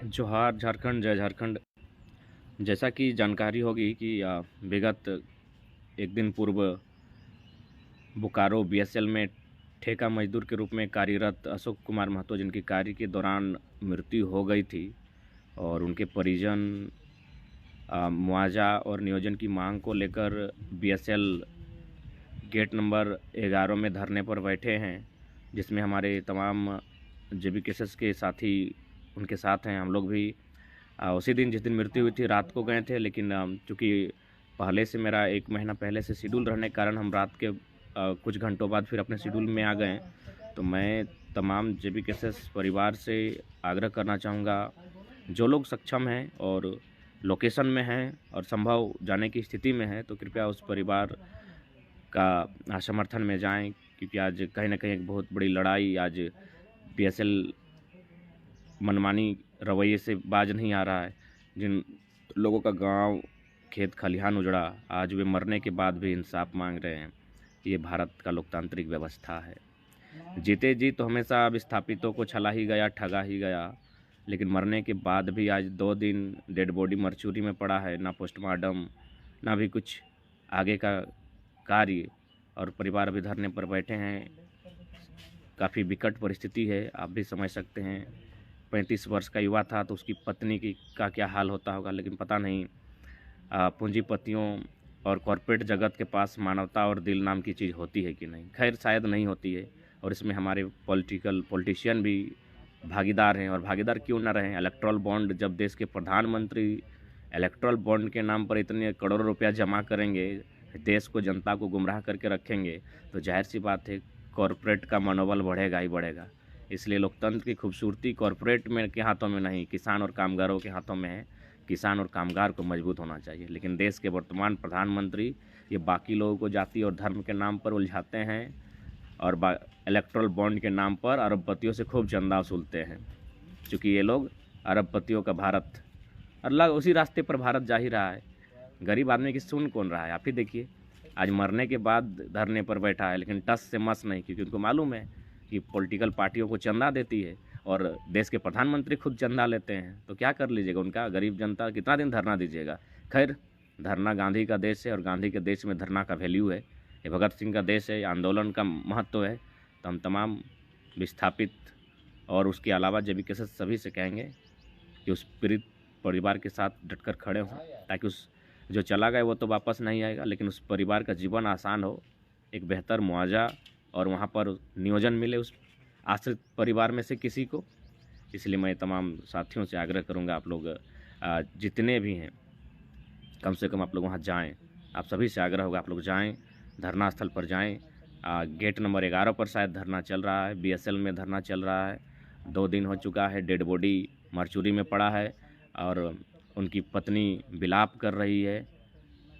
जोहार झारखंड, जय झारखंड। जैसा कि जानकारी होगी कि विगत एक दिन पूर्व बोकारो बीएसएल में ठेका मजदूर के रूप में कार्यरत अशोक कुमार महतो, जिनकी कार्य के दौरान मृत्यु हो गई थी, और उनके परिजन मुआवजा और नियोजन की मांग को लेकर बीएसएल गेट नंबर 11 में धरने पर बैठे हैं, जिसमें हमारे तमाम जेबी केसेस के साथी उनके साथ हैं। हम लोग भी उसी दिन जिस दिन मृत्यु हुई थी रात को गए थे, लेकिन चूँकि पहले से मेरा 1 महीना पहले से शेड्यूल रहने के कारण हम रात के कुछ घंटों बाद फिर अपने शेड्यूल में आ गए। तो मैं तमाम जेबी केसेस परिवार से आग्रह करना चाहूँगा, जो लोग सक्षम हैं और लोकेशन में हैं और संभव जाने की स्थिति में हैं, तो कृपया उस परिवार का समर्थन में जाएं, क्योंकि आज कहीं ना कहीं एक बहुत बड़ी लड़ाई आज बीएसएल मनमानी रवैये से बाज नहीं आ रहा है। जिन लोगों का गांव, खेत खलिहान उजड़ा, आज वे मरने के बाद भी इंसाफ मांग रहे हैं। ये भारत का लोकतांत्रिक व्यवस्था है। जीते जी तो हमेशा विस्थापितों को छला ही गया, ठगा ही गया, लेकिन मरने के बाद भी आज 2 दिन डेड बॉडी मरचूरी में पड़ा है, ना पोस्टमार्टम ना भी कुछ आगे का कार्य, और परिवार भी धरने पर बैठे हैं। काफ़ी विकट परिस्थिति है, आप भी समझ सकते हैं। 35 वर्ष का युवा था तो उसकी पत्नी का क्या हाल होता होगा, लेकिन पता नहीं पूंजीपतियों और कॉरपोरेट जगत के पास मानवता और दिल नाम की चीज़ होती है कि नहीं। खैर, शायद नहीं होती है, और इसमें हमारे पॉलिटिशियन भी भागीदार हैं, और भागीदार क्यों ना रहें। इलेक्ट्रल बॉन्ड, जब देश के प्रधानमंत्री इलेक्ट्रल बॉन्ड के नाम पर इतने करोड़ों रुपया जमा करेंगे, देश को, जनता को गुमराह करके रखेंगे, तो जाहिर सी बात है कॉरपोरेट का मनोबल बढ़ेगा ही बढ़ेगा। इसलिए लोकतंत्र की खूबसूरती कॉरपोरेट में के हाथों में नहीं, किसान और कामगारों के हाथों में है। किसान और कामगार को मजबूत होना चाहिए, लेकिन देश के वर्तमान प्रधानमंत्री ये बाकी लोगों को जाति और धर्म के नाम पर उलझाते हैं, और इलेक्ट्रल बॉन्ड के नाम पर अरबपतियों से खूब चंदा वसूलते हैं। क्योंकि ये लोग अरबपतियों का भारत, अल्लाह उसी रास्ते पर भारत जा ही रहा है। गरीब आदमी की सुन कौन रहा है? आप ही देखिए, आज मरने के बाद धरने पर बैठा है, लेकिन टस से मस नहीं, क्योंकि उनको मालूम है कि पॉलिटिकल पार्टियों को चंदा देती है, और देश के प्रधानमंत्री खुद चंदा लेते हैं, तो क्या कर लीजिएगा? उनका गरीब जनता कितना दिन धरना दीजिएगा? खैर, धरना गांधी का देश है, और गांधी के देश में धरना का वैल्यू है। ये भगत सिंह का देश है, आंदोलन का महत्व है। तो हम तमाम विस्थापित और उसके अलावा जेबी केसेस सभी से कहेंगे कि उस पीड़ित परिवार के साथ डटकर खड़े हों, ताकि उस जो चला गया वो तो वापस नहीं आएगा, लेकिन उस परिवार का जीवन आसान हो, एक बेहतर मुआवजा और वहाँ पर नियोजन मिले उस आश्रित परिवार में से किसी को। इसलिए मैं तमाम साथियों से आग्रह करूँगा, आप लोग जितने भी हैं, कम से कम आप लोग वहाँ जाएँ। आप सभी से आग्रह होगा, आप लोग जाएँ, धरना स्थल पर जाएँ। गेट नंबर 11 पर शायद धरना चल रहा है, बीएसएल में धरना चल रहा है। 2 दिन हो चुका है, डेड बॉडी मरचूरी में पड़ा है, और उनकी पत्नी विलाप कर रही है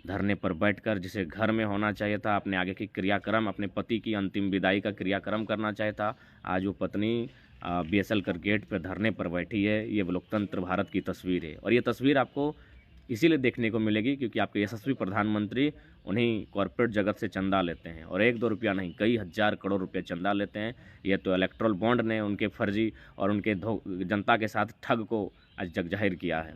धरने पर बैठकर। जिसे घर में होना चाहिए था, अपने आगे की क्रियाक्रम, अपने पति की अंतिम विदाई का क्रियाक्रम करना चाहिए था, आज वो पत्नी बीएसएल कर गेट पर धरने पर बैठी है। ये लोकतंत्र भारत की तस्वीर है, और ये तस्वीर आपको इसीलिए देखने को मिलेगी क्योंकि आपके यशस्वी प्रधानमंत्री उन्हीं कॉरपोरेट जगत से चंदा लेते हैं, और 1-2 रुपया नहीं, कई हज़ार करोड़ रुपये चंदा लेते हैं। ये तो इलेक्ट्रल बॉन्ड ने उनके फर्जी और उनके जनता के साथ ठग को आज जग जाहिर किया है।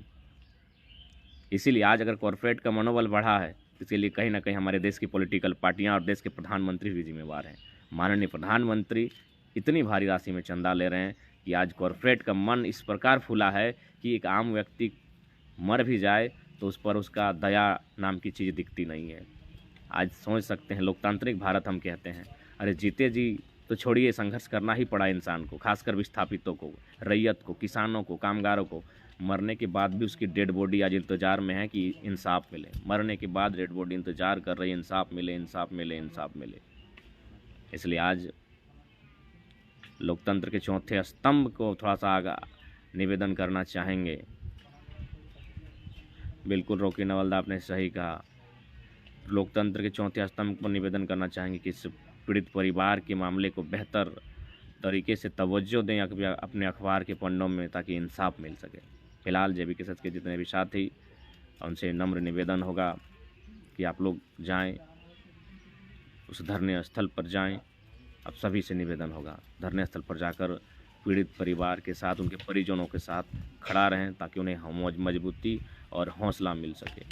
इसीलिए आज अगर कॉरपोरेट का मनोबल बढ़ा है, इसके लिए कहीं ना कहीं हमारे देश की पॉलिटिकल पार्टियां और देश के प्रधानमंत्री भी जिम्मेवार हैं। माननीय प्रधानमंत्री इतनी भारी राशि में चंदा ले रहे हैं कि आज कॉरपोरेट का मन इस प्रकार फूला है कि एक आम व्यक्ति मर भी जाए तो उस पर उसका दया नाम की चीज़ दिखती नहीं है। आज सोच सकते हैं, लोकतांत्रिक भारत हम कहते हैं। अरे जीते जी तो छोड़िए, संघर्ष करना ही पड़ा इंसान को, खासकर विस्थापितों को, रैयत को, किसानों को, कामगारों को। मरने के बाद भी उसकी डेड बॉडी आज इंतज़ार में है कि इंसाफ मिले। मरने के बाद डेड बॉडी इंतज़ार कर रही है, इंसाफ मिले, इंसाफ मिले, इंसाफ मिले। इसलिए आज लोकतंत्र के चौथे स्तंभ को थोड़ा सा आगे निवेदन करना चाहेंगे। बिल्कुल रोकी नवलदा, आपने सही कहा। लोकतंत्र के चौथे स्तंभ पर निवेदन करना चाहेंगे कि इस पीड़ित परिवार के मामले को बेहतर तरीके से तवज्जो दें अपने अखबार के पन्नों में, ताकि इंसाफ मिल सके। फिलहाल जेबी केसेस के जितने भी साथी, उनसे नम्र निवेदन होगा कि आप लोग जाएं, उस धरने स्थल पर जाएं। अब सभी से निवेदन होगा, धरने स्थल पर जाकर पीड़ित परिवार के साथ, उनके परिजनों के साथ खड़ा रहें ताकि उन्हें मजबूती और हौसला मिल सके।